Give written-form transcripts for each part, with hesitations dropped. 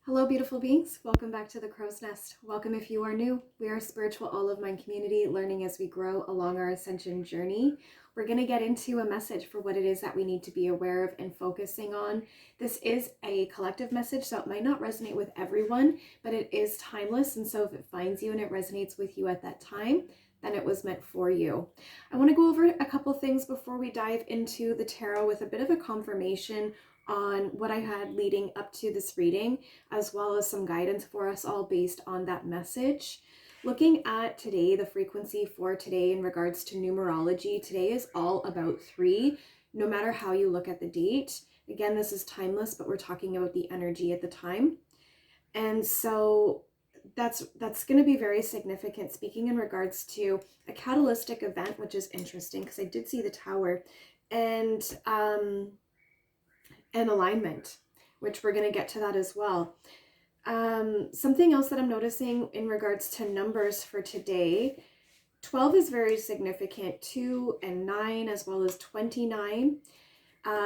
Hello, beautiful beings. Welcome back to the Crow's Nest. Welcome if you are new. We are a spiritual olive mind community, learning as we grow along our ascension journey. We're going to get into a message for what it is that we need to be aware of and focusing on. This is a collective message, so it might not resonate with everyone, but it is timeless. And so if it finds you and it resonates with you at that time, then it was meant for you. I want to go over a couple things before we dive into the tarot with a bit of a confirmation on what I had leading up to this reading, as well as some guidance for us all based on that message. Looking at today, the frequency for today in regards to numerology, today is all about 3, no matter how you look at the date. Again, this is timeless, but we're talking about the energy at the time. And so that's going to be very significant, speaking in regards to a catalytic event, which is interesting because I did see the Tower, and alignment, which we're going to get to that as well. Something else that I'm noticing in regards to numbers for today, 12 is very significant, 2 and 9, as well as 29.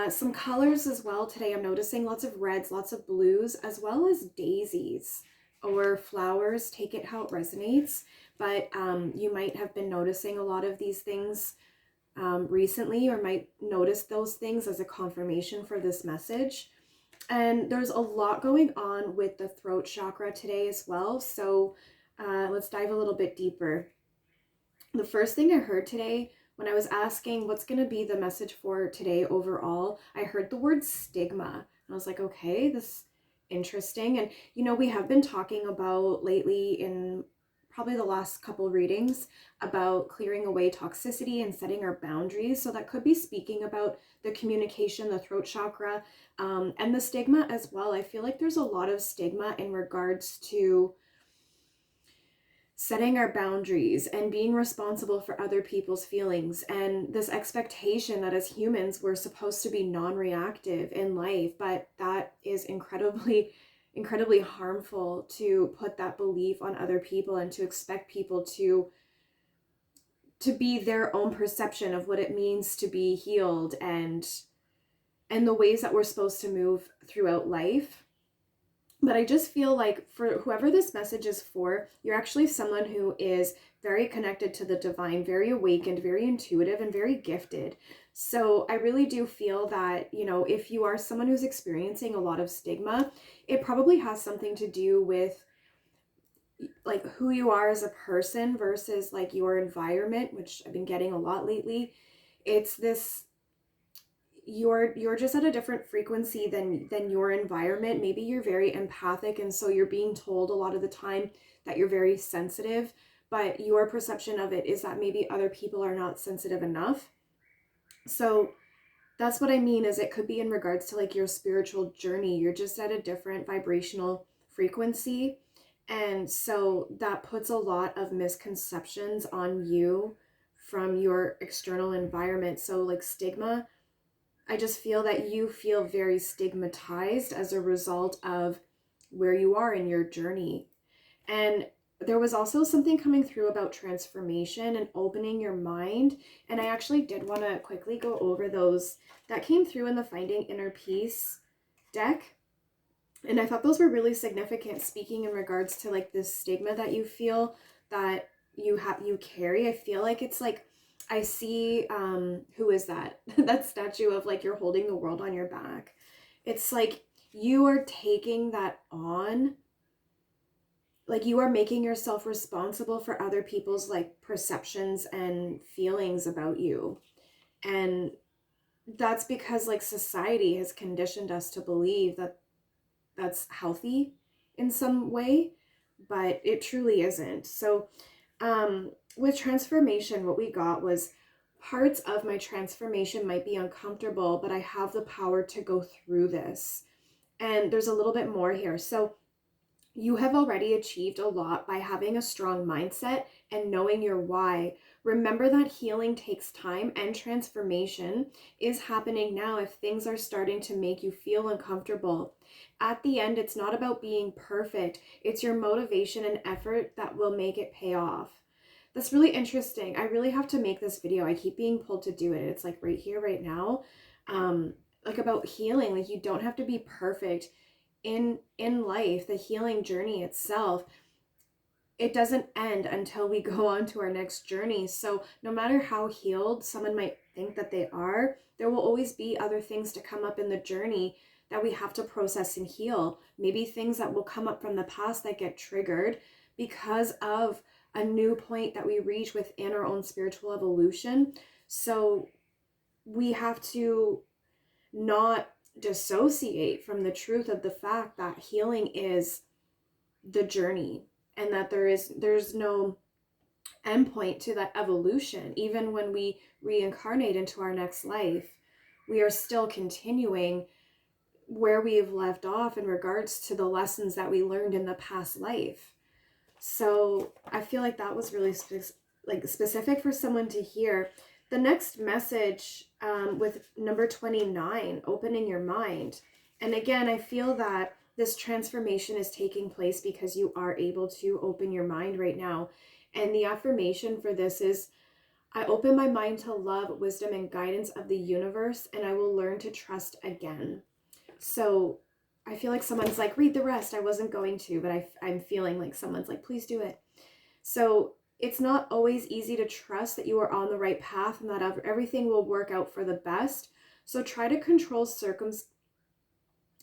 Some colors as well today. I'm noticing lots of reds, lots of blues, as well as daisies or flowers. Take it how it resonates. But you might have been noticing a lot of these things recently, or might notice those things as a confirmation for this message. And there's a lot going on with the throat chakra today as well. So let's dive a little bit deeper. The first thing I heard today when I was asking what's going to be the message for today overall, I heard the word stigma. And I was like, okay, this is interesting. And, you know, we have been talking about lately in probably the last couple readings about clearing away toxicity and setting our boundaries. So that could be speaking about the communication, the throat chakra, and the stigma as well. I feel like there's a lot of stigma in regards to setting our boundaries and being responsible for other people's feelings, and this expectation that as humans we're supposed to be non-reactive in life, but that is incredibly harmful to put that belief on other people and to expect people to be their own perception of what it means to be healed and the ways that we're supposed to move throughout life. But I just feel like for whoever this message is for, you're actually someone who is very connected to the divine, very awakened, very intuitive, and very gifted. So I really do feel that, you know, if you are someone who's experiencing a lot of stigma, it probably has something to do with like who you are as a person versus like your environment, which I've been getting a lot lately. It's this, you're just at a different frequency than your environment. Maybe you're very empathic, and so you're being told a lot of the time that you're very sensitive, but your perception of it is that maybe other people are not sensitive enough. So that's what I mean, is it could be in regards to like your spiritual journey. You're just at a different vibrational frequency, and so that puts a lot of misconceptions on you from your external environment. So like stigma, I just feel that you feel very stigmatized as a result of where you are in your journey. And there was also something coming through about transformation and opening your mind. And I actually did want to quickly go over those that came through in the Finding Inner Peace deck. And I thought those were really significant, speaking in regards to like this stigma that you feel that you carry. I feel like it's like, I see, who is that? That statue of like you're holding the world on your back. It's like you are taking that on, like you are making yourself responsible for other people's like perceptions and feelings about you. And that's because like society has conditioned us to believe that that's healthy in some way, but it truly isn't. So with transformation, what we got was parts of my transformation might be uncomfortable, but I have the power to go through this. And there's a little bit more here. So you have already achieved a lot by having a strong mindset and knowing your why. Remember that healing takes time, and transformation is happening now if things are starting to make you feel uncomfortable. At the end, it's not about being perfect. It's your motivation and effort that will make it pay off. That's really interesting. I really have to make this video. I keep being pulled to do it. It's like right here, right now, like about healing. Like you don't have to be perfect. in life, the healing journey itself, it doesn't end until we go on to our next journey. So no matter how healed someone might think that they are, there will always be other things to come up in the journey that we have to process and heal. Maybe things that will come up from the past that get triggered because of a new point that we reach within our own spiritual evolution. So we have to not dissociate from the truth of the fact that healing is the journey, and that there's no endpoint to that evolution. Even when we reincarnate into our next life, we are still continuing where we've left off in regards to the lessons that we learned in the past life. So I feel like that was really specific for someone to hear. The next message, with number 29, opening your mind. And again, I feel that this transformation is taking place because you are able to open your mind right now. And the affirmation for this is, I open my mind to love, wisdom, and guidance of the universe, and I will learn to trust again. So I feel like someone's like, read the rest. I wasn't going to, but I'm feeling like someone's like, please do it. So it's not always easy to trust that you are on the right path and that everything will work out for the best. So try to control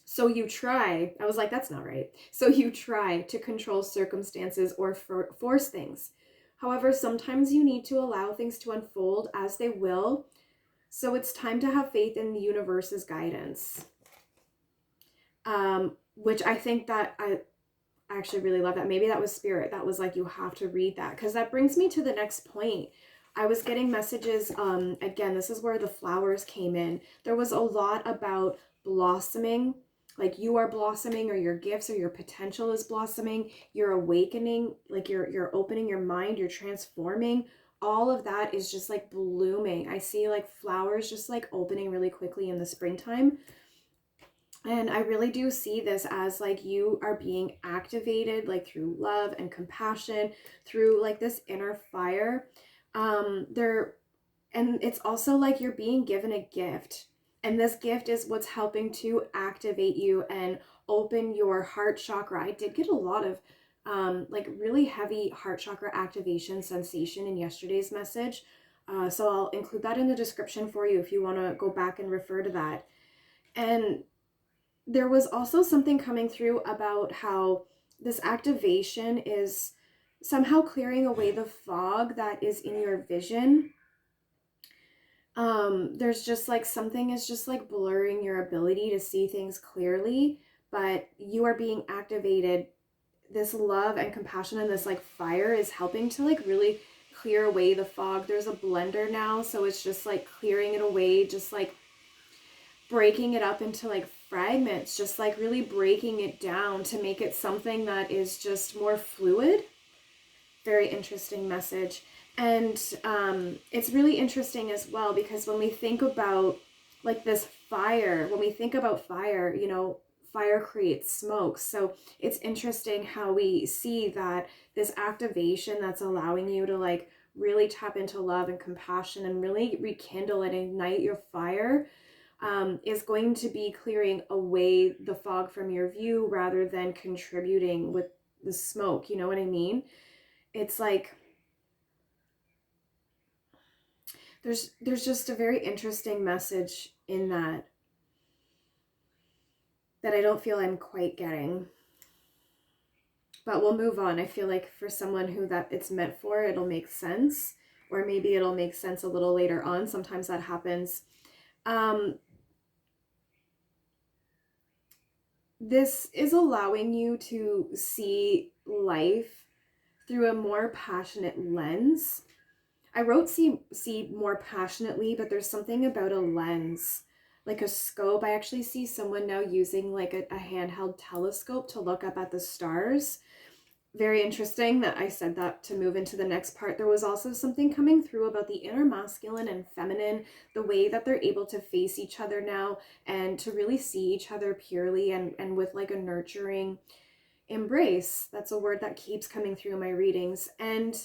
So you try, I was like, that's not right. So you try to control circumstances or force things. However, sometimes you need to allow things to unfold as they will. So it's time to have faith in the universe's guidance. Which I think that I actually really love that. Maybe that was spirit. That was like, you have to read that, because that brings me to the next point. I was getting messages. Again, this is where the flowers came in. There was a lot about blossoming, like you are blossoming, or your gifts or your potential is blossoming. You're awakening, like you're opening your mind, you're transforming. All of that is just like blooming. I see like flowers just like opening really quickly in the springtime. And I really do see this as like you are being activated, like through love and compassion, through like this inner fire. And it's also like you're being given a gift. And this gift is what's helping to activate you and open your heart chakra. I did get a lot of like really heavy heart chakra activation sensation in yesterday's message. So I'll include that in the description for you if you want to go back and refer to that. And there was also something coming through about how this activation is somehow clearing away the fog that is in your vision. There's just like something is just like blurring your ability to see things clearly, but you are being activated. This love and compassion and this like fire is helping to like really clear away the fog. There's a blender now, so it's just like clearing it away, just like breaking it up into like fragments, just like really breaking it down to make it something that is just more fluid. Very interesting message. And it's really interesting as well, because when we think about like this fire, when we think about fire, you know, fire creates smoke. So it's interesting how we see that this activation that's allowing you to like really tap into love and compassion and really rekindle and ignite your fire, is going to be clearing away the fog from your view rather than contributing with the smoke. You know what I mean? It's like there's just a very interesting message in that I don't feel I'm quite getting. But we'll move on. I feel like for someone who that it's meant for, it'll make sense. Or maybe it'll make sense a little later on. Sometimes that happens. This is allowing you to see life through a more passionate lens. I wrote see more passionately, but there's something about a lens, like a scope. I actually see someone now using like a handheld telescope to look up at the stars. Very interesting that I said that to move into the next part. There was also something coming through about the inner masculine and feminine, the way that they're able to face each other now and to really see each other purely and with like a nurturing embrace. That's a word that keeps coming through in my readings. And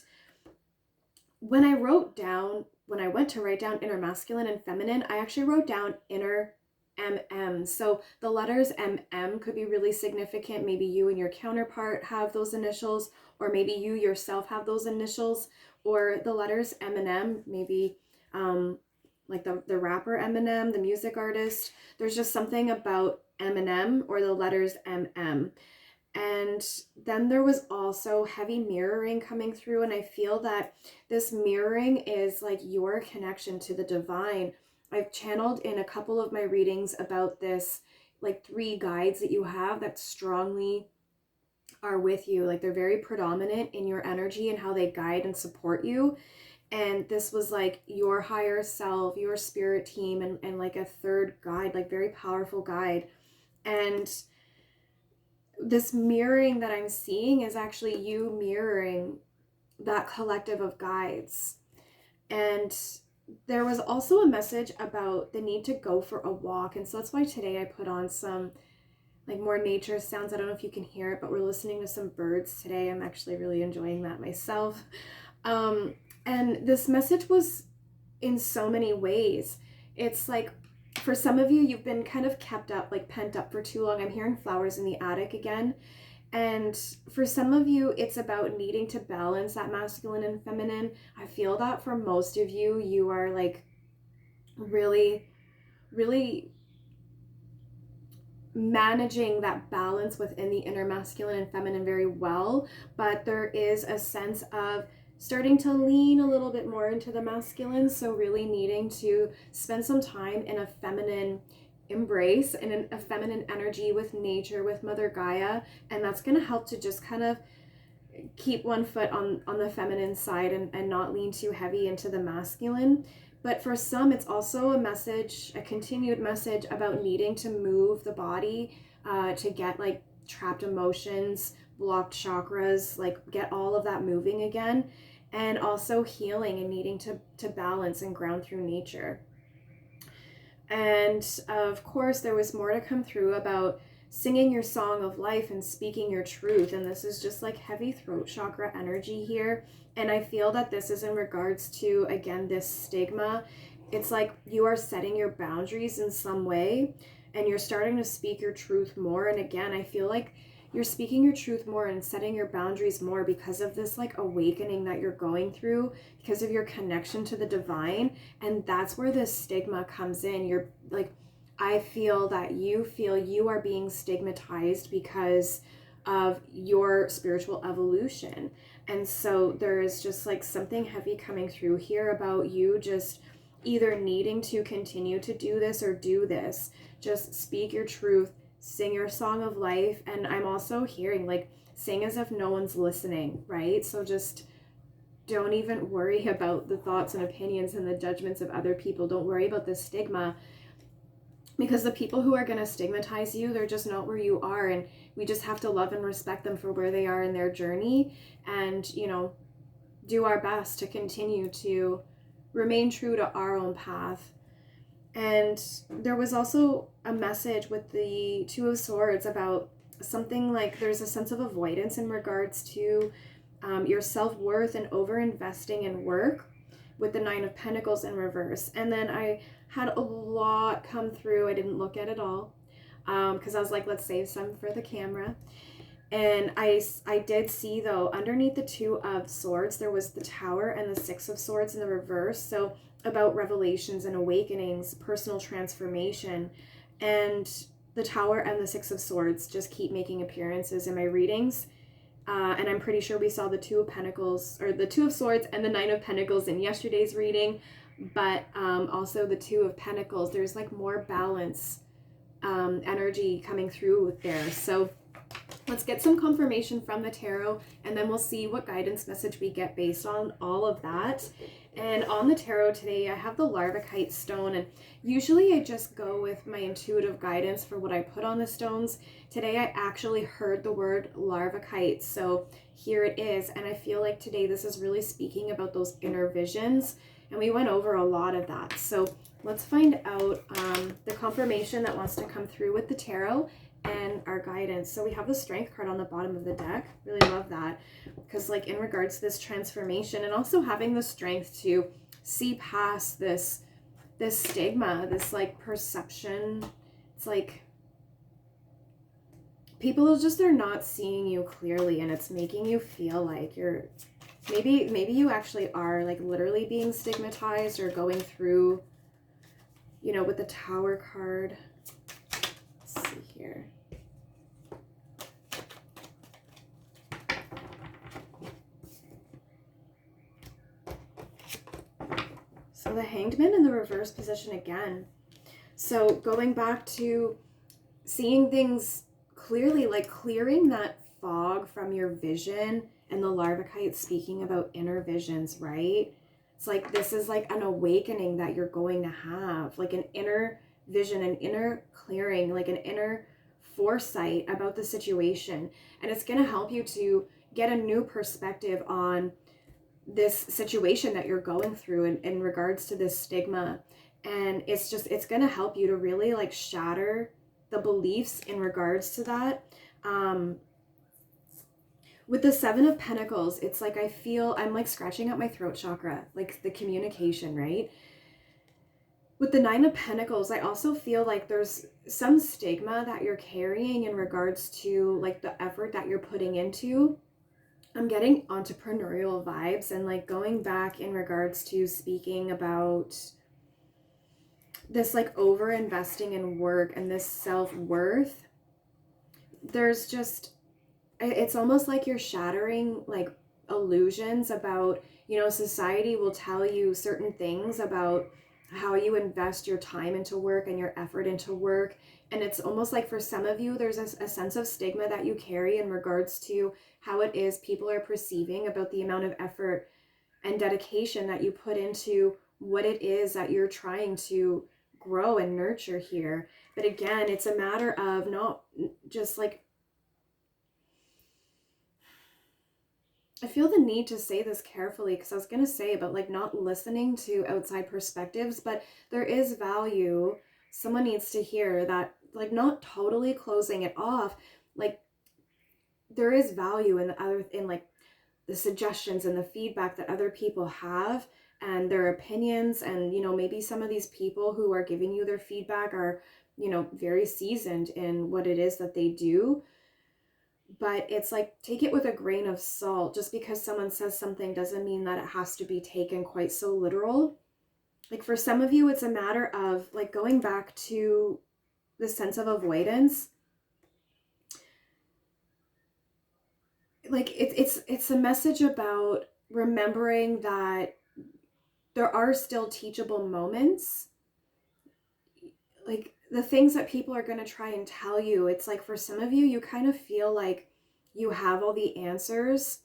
when I went to write down inner masculine and feminine, I actually wrote down inner MM. So the letters MM could be really significant. Maybe you and your counterpart have those initials, or maybe you yourself have those initials, or the letters M and M, maybe like the rapper Eminem, the music artist. There's just something about Eminem or the letters MM. And then there was also heavy mirroring coming through. And I feel that this mirroring is like your connection to the divine. I've channeled in a couple of my readings about this, like 3 guides that you have that strongly are with you. Like they're very predominant in your energy and how they guide and support you. And this was like your higher self, your spirit team, and like a 3rd guide, like very powerful guide. And this mirroring that I'm seeing is actually you mirroring that collective of guides. And there was also a message about the need to go for a walk. And so that's why today I put on some like more nature sounds. I don't know if you can hear it, but we're listening to some birds today. I'm actually really enjoying that myself. And this message was in so many ways. It's like, for some of you, you've been kind of kept up, like pent up for too long. I'm hearing flowers in the attic again. And for some of you, it's about needing to balance that masculine and feminine. I feel that for most of you, you are like really, really managing that balance within the inner masculine and feminine very well. But there is a sense of starting to lean a little bit more into the masculine. So really needing to spend some time in a feminine embrace and a feminine energy with nature, with Mother Gaia. And that's going to help to just kind of keep one foot on the feminine side and not lean too heavy into the masculine. But for some, it's also a message, a continued message about needing to move the body to get like trapped emotions, blocked chakras, like get all of that moving again. And also healing and needing to balance and ground through nature. And of course, there was more to come through about singing your song of life and speaking your truth. And this is just like heavy throat chakra energy here. And I feel that this is in regards to, again, this stigma. It's like you are setting your boundaries in some way and you're starting to speak your truth more. And again, I feel like you're speaking your truth more and setting your boundaries more because of this like awakening that you're going through, because of your connection to the divine. And that's where this stigma comes in. You're like, I feel that you feel you are being stigmatized because of your spiritual evolution. And so there is just like something heavy coming through here about you just either needing to continue to do this or do this. Just speak your truth, sing your song of life. And I'm also hearing like sing as if no one's listening, right? So just don't even worry about the thoughts and opinions and the judgments of other people. Don't worry about the stigma, because the people who are going to stigmatize you, they're just not where you are. And we just have to love and respect them for where they are in their journey and, you know, do our best to continue to remain true to our own path. And there was also a message with the Two of Swords about something like there's a sense of avoidance in regards to your self-worth and over-investing in work with the Nine of Pentacles in reverse. And then I had a lot come through. I didn't look at it all because I was like, let's save some for the camera. And I did see, though, underneath the Two of Swords, there was the Tower and the Six of Swords in the reverse. So about revelations and awakenings, personal transformation. And the Tower and the Six of Swords just keep making appearances in my readings. And I'm pretty sure we saw the Two of Pentacles, or the Two of Swords and the Nine of Pentacles in yesterday's reading. But also the Two of Pentacles, there's like more balance energy coming through there. So let's get some confirmation from the tarot, and then we'll see what guidance message we get based on all of that. And on the tarot today, I have the Larvikite stone, and usually I just go with my intuitive guidance for what I put on the stones. Today, I actually heard the word Larvikite, so here it is. And I feel like today this is really speaking about those inner visions, and we went over a lot of that. So let's find out the confirmation that wants to come through with the tarot and our guidance. So we have the Strength card on the bottom of the deck. Really love that, because like in regards to this transformation and also having the strength to see past this stigma, this like perception It's like people they're not seeing you clearly, and it's making you feel like you're maybe you actually are like literally being stigmatized or going through, you know, with the Tower card. Let's see here. So the Hanged Man in the reverse position again. So going back to seeing things clearly, like clearing that fog from your vision, and the Larvakite speaking about inner visions, right? It's like this is like an awakening that you're going to have, like an inner vision, an inner clearing, like an inner foresight about the situation. And it's going to help you to get a new perspective on this situation that you're going through in regards to this stigma. And it's going to help you to really like shatter the beliefs in regards to that. With the Seven of Pentacles, it's like I feel I'm like scratching at my throat chakra, like the communication, right? With the Nine of Pentacles, I also feel like there's some stigma that you're carrying in regards to like the effort that you're putting into. I'm getting entrepreneurial vibes, and like going back in regards to speaking about this like over investing in work and this self-worth. There's just, it's almost like you're shattering like illusions about, you know, society will tell you certain things about how you invest your time into work and your effort into work. And it's almost like for some of you, there's a sense of stigma that you carry in regards to how it is people are perceiving about the amount of effort and dedication that you put into what it is that you're trying to grow and nurture here. But again, it's a matter of not just like, I feel the need to say this carefully because I was going to say about like not listening to outside perspectives, but there is value. Someone needs to hear that, like not totally closing it off. Like there is value in the other, in like the suggestions and the feedback that other people have and their opinions. And, you know, maybe some of these people who are giving you their feedback are, you know, very seasoned in what it is that they do. But it's like, take it with a grain of salt. Just because someone says something doesn't mean that it has to be taken quite so literal. Like for some of you, it's a matter of like going back to the sense of avoidance. Like it's a message about remembering that there are still teachable moments. Like the things that people are going to try and tell you, it's like for some of you, you kind of feel like you have all the answers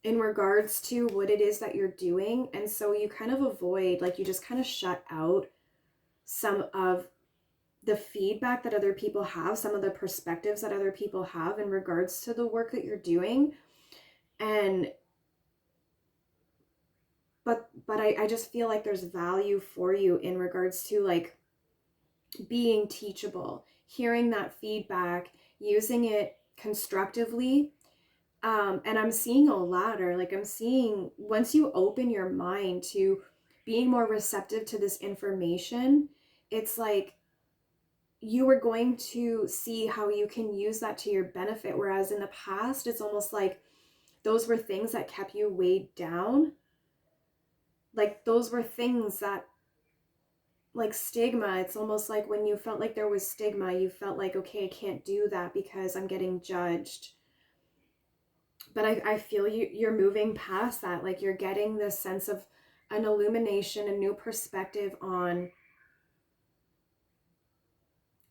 in regards to what it is that you're doing. And so you kind of avoid, like you just kind of shut out some of the feedback that other people have, some of the perspectives that other people have in regards to the work that you're doing. And but I just feel like there's value for you in regards to like being teachable, hearing that feedback, using it constructively. And I'm seeing a ladder. Like I'm seeing once you open your mind to being more receptive to this information, it's like you are going to see how you can use that to your benefit. Whereas in the past, it's almost like those were things that kept you weighed down. Like those were things that, like stigma, it's almost like when you felt like there was stigma, you felt like, okay, I can't do that because I'm getting judged. But I feel you're moving past that. Like you're getting this sense of an illumination, a new perspective on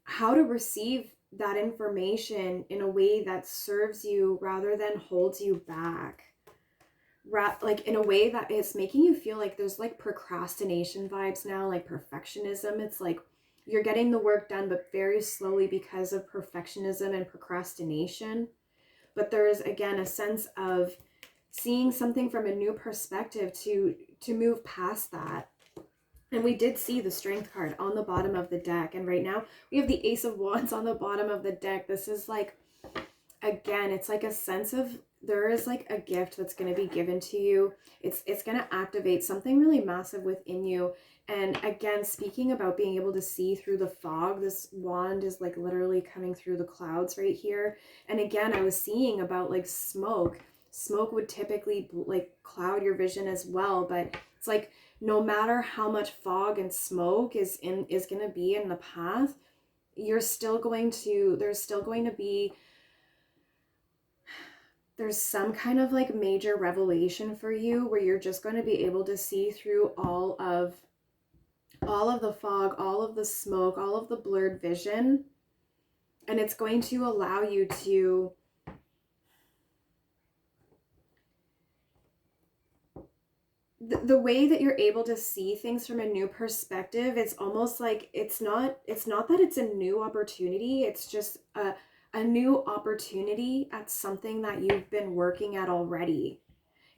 how to receive that information in a way that serves you rather than holds you back. Like in a way that is making you feel like there's like procrastination vibes now, like perfectionism. It's like you're getting the work done, but very slowly because of perfectionism and procrastination. But there is, again, a sense of seeing something from a new perspective to move past that. And we did see the Strength card on the bottom of the deck. And right now we have the Ace of Wands on the bottom of the deck. This is like, again, it's like a sense of there is like a gift that's going to be given to you. It's going to activate something really massive within you. And again, speaking about being able to see through the fog, this wand is like literally coming through the clouds right here. And again, I was seeing about like smoke. Smoke would typically like cloud your vision as well, but it's like no matter how much fog and smoke is going to be in the path, there's still going to be there's some kind of like major revelation for you where you're just going to be able to see through all of the fog, all of the smoke, all of the blurred vision. And it's going to allow you to the way that you're able to see things from a new perspective. It's almost like it's not that it's a new opportunity, it's just a new opportunity at something that you've been working at already.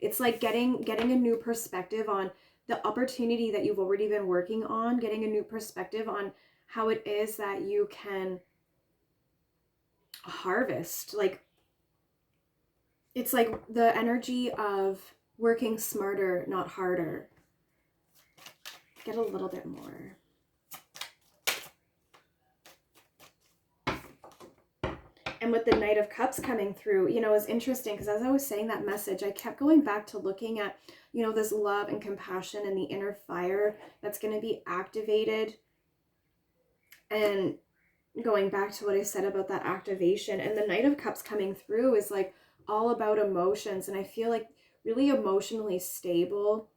It's like getting a new perspective on the opportunity that you've already been working on, getting a new perspective on how it is that you can harvest. Like, it's like the energy of working smarter, not harder. Get a little bit more. And with the Knight of Cups coming through, you know, it's interesting because as I was saying that message, I kept going back to looking at, you know, this love and compassion and the inner fire that's going to be activated. And going back to what I said about that activation, and the Knight of Cups coming through is like all about emotions. And I feel like really emotionally stable.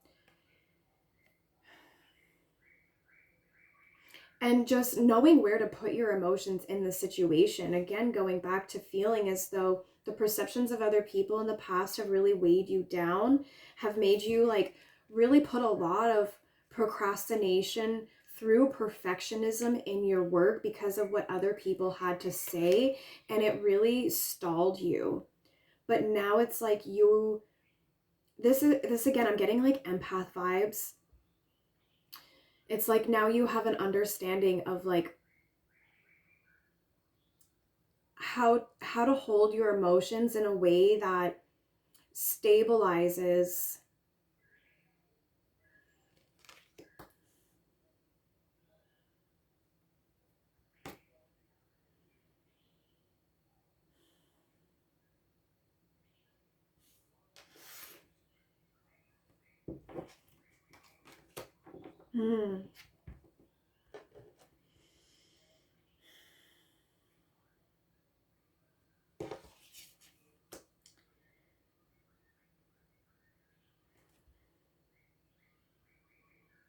And just knowing where to put your emotions in the situation. Again, going back to feeling as though the perceptions of other people in the past have really weighed you down, have made you like really put a lot of procrastination through perfectionism in your work because of what other people had to say, and it really stalled you. But now it's like this again, I'm getting like empath vibes. It's like now you have an understanding of like how to hold your emotions in a way that stabilizes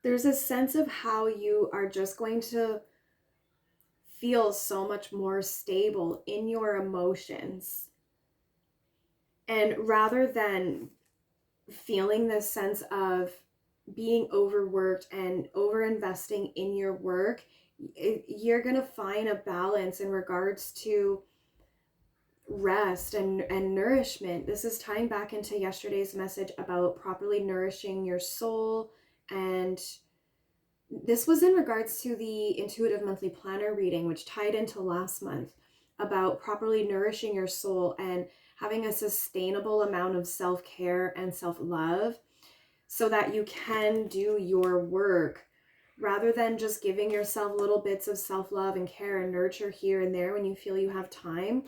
there's a sense of how you are just going to feel so much more stable in your emotions. And rather than feeling this sense of being overworked and overinvesting in your work, you're going to find a balance in regards to rest and nourishment. This is tying back into yesterday's message about properly nourishing your soul, and this was in regards to the intuitive monthly planner reading, which tied into last month about properly nourishing your soul and having a sustainable amount of self-care and self-love so that you can do your work rather than just giving yourself little bits of self-love and care and nurture here and there when you feel you have time.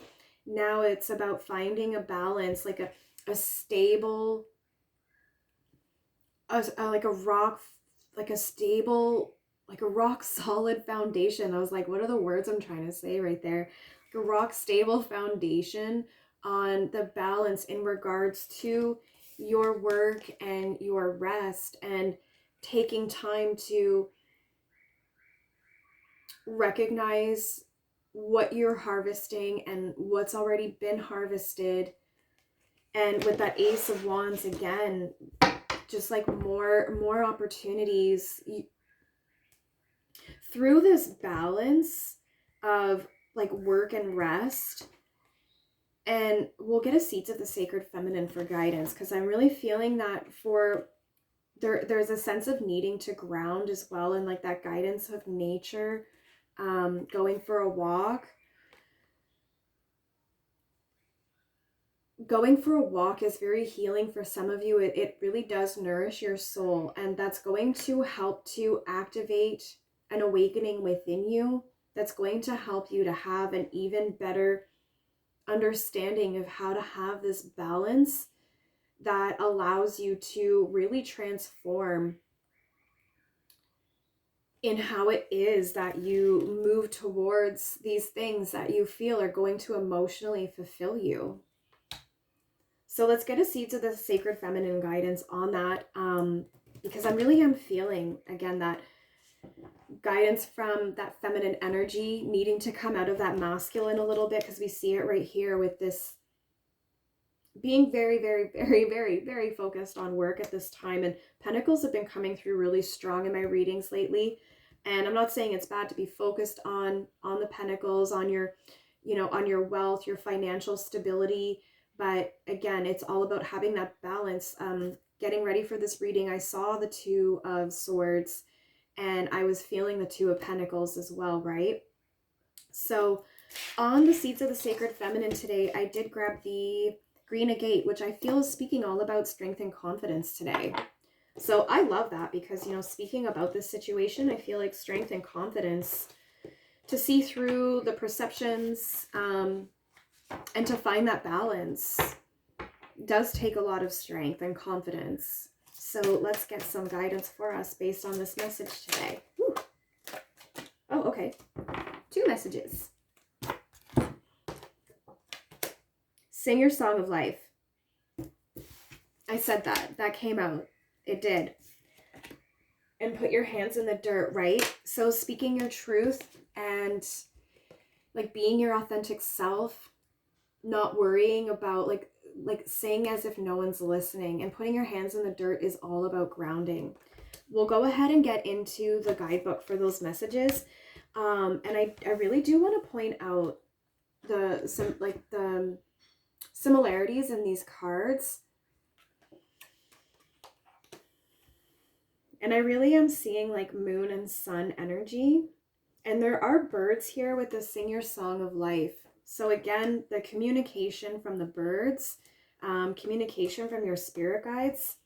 Now it's about finding a balance, like a stable, like a rock, like a stable, like a rock solid foundation. I was like, what are the words I'm trying to say right there? Like a rock stable foundation on the balance in regards to your work and your rest, and taking time to recognize what you're harvesting and what's already been harvested. And with that Ace of Wands again, just like more opportunities through this balance of like work and rest. And we'll get a Seeds of the Sacred Feminine for guidance, because I'm really feeling that for there's a sense of needing to ground as well, and like that guidance of nature, going for a walk. going for a walk is very healing for some of you. It really does nourish your soul, and that's going to help to activate an awakening within you. That's going to help you to have an even better understanding of how to have this balance that allows you to really transform in how it is that you move towards these things that you feel are going to emotionally fulfill you. So let's get a seeds of the sacred feminine guidance on that, because I really am feeling, again, that guidance from that feminine energy needing to come out of that masculine a little bit, because we see it right here with this being very, very, very, very, very focused on work at this time. And pentacles have been coming through really strong in my readings lately. And I'm not saying it's bad to be focused on the pentacles, on your, on your wealth, your financial stability. But again, it's all about having that balance. Getting ready for this reading, I saw the Two of Swords and I was feeling the Two of Pentacles as well, right? So on the Seeds of the Sacred Feminine today, I did grab the Green Agate, which I feel is speaking all about strength and confidence today. So I love that because, speaking about this situation, I feel like strength and confidence to see through the perceptions and to find that balance does take a lot of strength and confidence. So let's get some guidance for us based on this message today. Whew. Oh, okay. 2 messages. Sing your song of life. I said that. That came out. It did. And put your hands in the dirt, right? So speaking your truth and like being your authentic self, not worrying about like saying as if no one's listening, and putting your hands in the dirt is all about grounding. We'll go ahead and get into the guidebook for those messages. And I really do want to point out the similarities in these cards. And I really am seeing like moon and sun energy. And there are birds here with the Sing Your Song of Life. So again, the communication from the birds, communication from your spirit guides.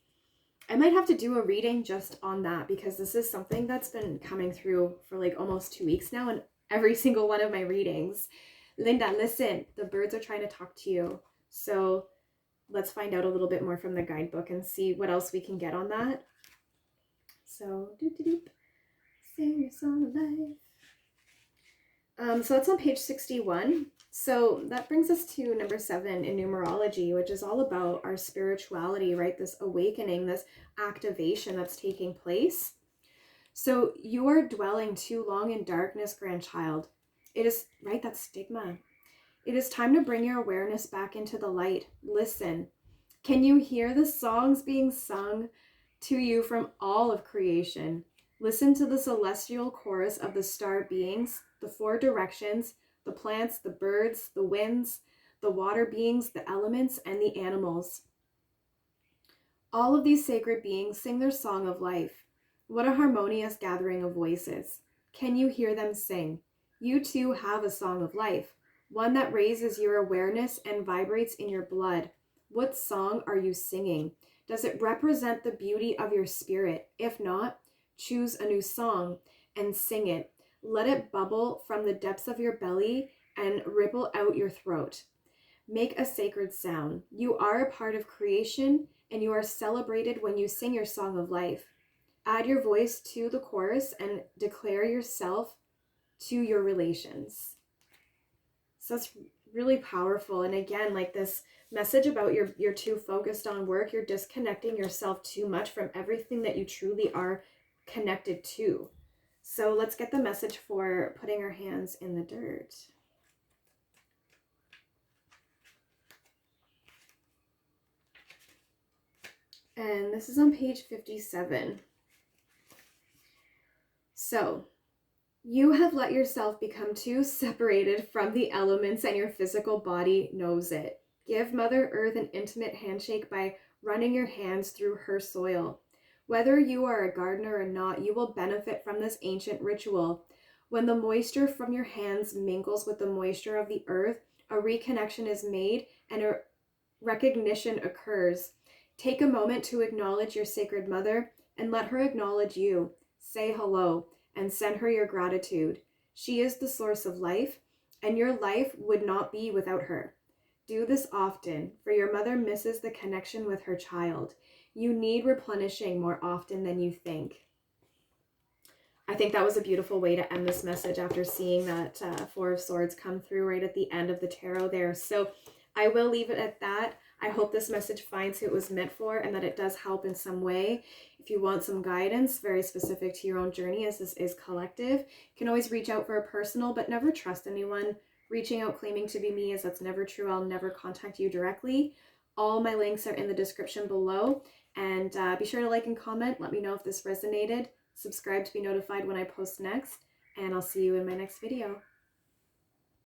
I might have to do a reading just on that because this is something that's been coming through for like almost 2 weeks now in every single one of my readings. Linda, listen, the birds are trying to talk to you. So let's find out a little bit more from the guidebook and see what else we can get on that. So, sing your song of life. So that's on page 61. So that brings us to number 7 in numerology, which is all about our spirituality, right? This awakening, this activation that's taking place. So you are dwelling too long in darkness, grandchild. It is, right, that stigma. It is time to bring your awareness back into the light. Listen. Can you hear the songs being sung to you from all of creation? Listen to the celestial chorus of the star beings, the 4 directions, the plants, the birds, the winds, the water beings, the elements, and the animals. All of these sacred beings sing their song of life. What a harmonious gathering of voices. Can you hear them sing? You too have a song of life, one that raises your awareness and vibrates in your blood. What song are you singing? Does it represent the beauty of your spirit? If not, choose a new song and sing it. Let it bubble from the depths of your belly and ripple out your throat. Make a sacred sound. You are a part of creation, and you are celebrated when you sing your song of life. Add your voice to the chorus and declare yourself to your relations. So that's really powerful. And again, like this message about you're too focused on work, you're disconnecting yourself too much from everything that you truly are connected to. So let's get the message for putting our hands in the dirt. And this is on page 57. So, you have let yourself become too separated from the elements and your physical body knows it. Give Mother Earth an intimate handshake by running your hands through her soil. Whether you are a gardener or not, you will benefit from this ancient ritual. When the moisture from your hands mingles with the moisture of the earth, a reconnection is made and a recognition occurs. Take a moment to acknowledge your sacred mother and let her acknowledge you. Say hello and send her your gratitude. She is the source of life, and your life would not be without her. Do this often, for your mother misses the connection with her child. You need replenishing more often than you think. I think that was a beautiful way to end this message after seeing that Four of Swords come through right at the end of the tarot there. So I will leave it at that. I hope this message finds who it was meant for and that it does help in some way. If you want some guidance very specific to your own journey, as this is collective, you can always reach out for a personal, but never trust anyone reaching out claiming to be me, as that's never true. I'll never contact you directly. All my links are in the description below, and be sure to like and comment. Let me know if this resonated. Subscribe to be notified when I post next, and I'll see you in my next video.